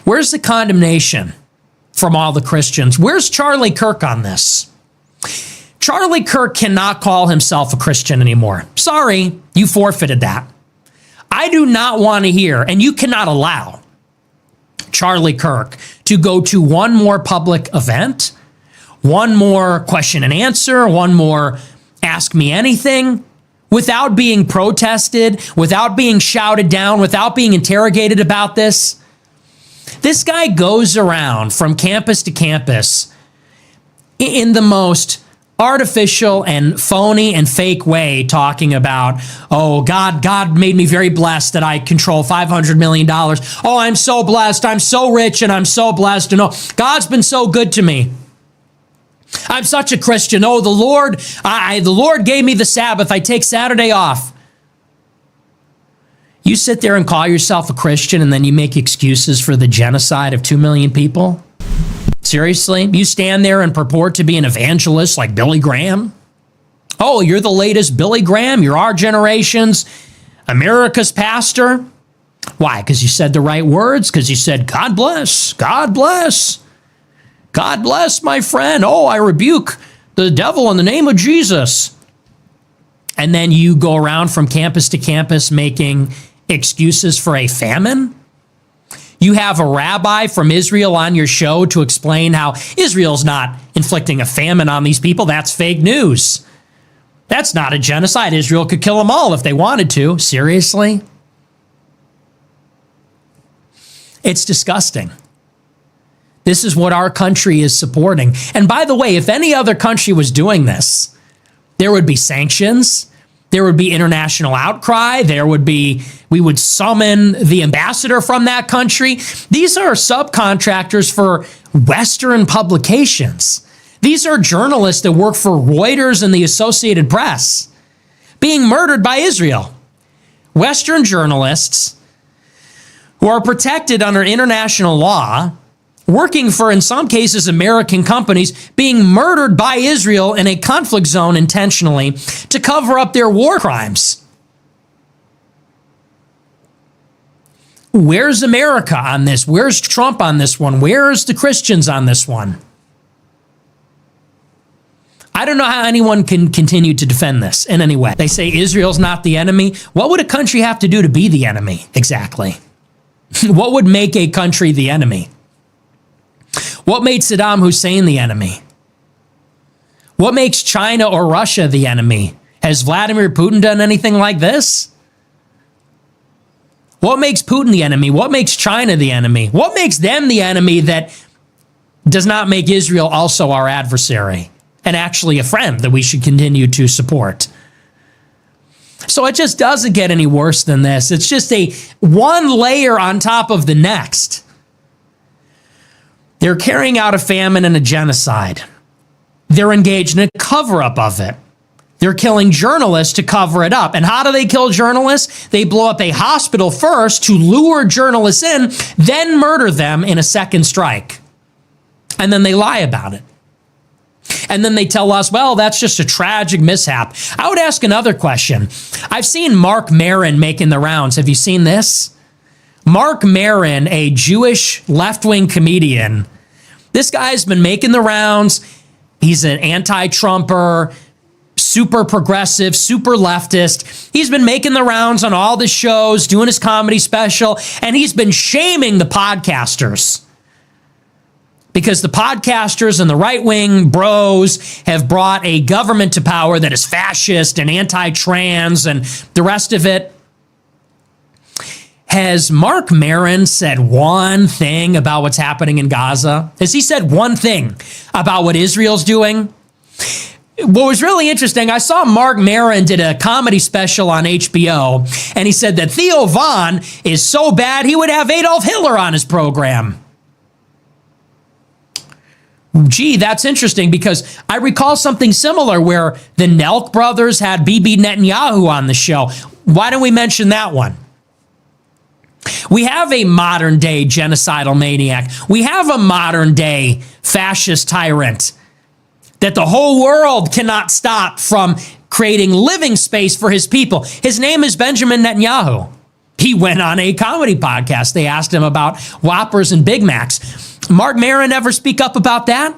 Where's the condemnation from all the Christians? Where's Charlie Kirk on this? Charlie Kirk cannot call himself a Christian anymore. Sorry, you forfeited that. I do not want to hear, and you cannot allow Charlie Kirk to go to one more public event, one more question and answer, one more ask me anything, without being protested, without being shouted down, without being interrogated about this. This guy goes around from campus to campus in the most artificial and phony and fake way, talking about, oh, God made me very blessed that I control $500 million. Oh, I'm so blessed. I'm so rich and I'm so blessed. And oh, God's been so good to me. I'm such a Christian. Oh, the Lord gave me the Sabbath. I take Saturday off. You sit there and call yourself a Christian and then you make excuses for the genocide of 2 million people? Seriously? You stand there and purport to be an evangelist like Billy Graham? Oh, you're the latest Billy Graham? You're our generation's America's pastor? Why? Because you said the right words? Because you said, God bless, God bless. God bless, my friend. Oh, I rebuke the devil in the name of Jesus. And then you go around from campus to campus making excuses for a famine? You have a rabbi from Israel on your show to explain how Israel's not inflicting a famine on these people. That's fake news. That's not a genocide. Israel could kill them all if they wanted to. Seriously? It's disgusting. This is what our country is supporting. And by the way, if any other country was doing this, there would be sanctions. There would be international outcry. We would summon the ambassador from that country. These are subcontractors for Western publications. These are journalists that work for Reuters and the Associated Press being murdered by Israel. Western journalists who are protected under international law, working for, in some cases, American companies, being murdered by Israel in a conflict zone intentionally to cover up their war crimes. Where's America on this? Where's Trump on this one? Where's the Christians on this one? I don't know how anyone can continue to defend this in any way. They say Israel's not the enemy. What would a country have to do to be the enemy exactly? What would make a country the enemy? What made Saddam Hussein the enemy? What makes China or Russia the enemy? Has Vladimir Putin done anything like this? What makes Putin the enemy? What makes China the enemy? What makes them the enemy that does not make Israel also our adversary and actually a friend that we should continue to support? So it just doesn't get any worse than this. It's just a one layer on top of the next. They're carrying out a famine and a genocide. They're engaged in a cover-up of it. They're killing journalists to cover it up. And how do they kill journalists? They blow up a hospital first to lure journalists in, then murder them in a second strike. And then they lie about it. And then they tell us, well, that's just a tragic mishap. I would ask another question. I've seen Mark Maron making the rounds. Have you seen this? Mark Maron, a Jewish left-wing comedian, this guy's been making the rounds. He's an anti-Trumper, super progressive, super leftist. He's been making the rounds on all the shows, doing his comedy special, and he's been shaming the podcasters. Because the podcasters and the right-wing bros have brought a government to power that is fascist and anti-trans and the rest of it. Has Mark Maron said one thing about what's happening in Gaza? Has he said one thing about what Israel's doing? What was really interesting, I saw Mark Maron did a comedy special on HBO, and he said that Theo Von is so bad he would have Adolf Hitler on his program. Gee, that's interesting because I recall something similar where the Nelk brothers had Bibi Netanyahu on the show. Why don't we mention that one? We have a modern day genocidal maniac. We have a modern day fascist tyrant that the whole world cannot stop from creating living space for his people. His name is Benjamin Netanyahu. He went on a comedy podcast. They asked him about Whoppers and Big Macs. Mark Maron ever speak up about that?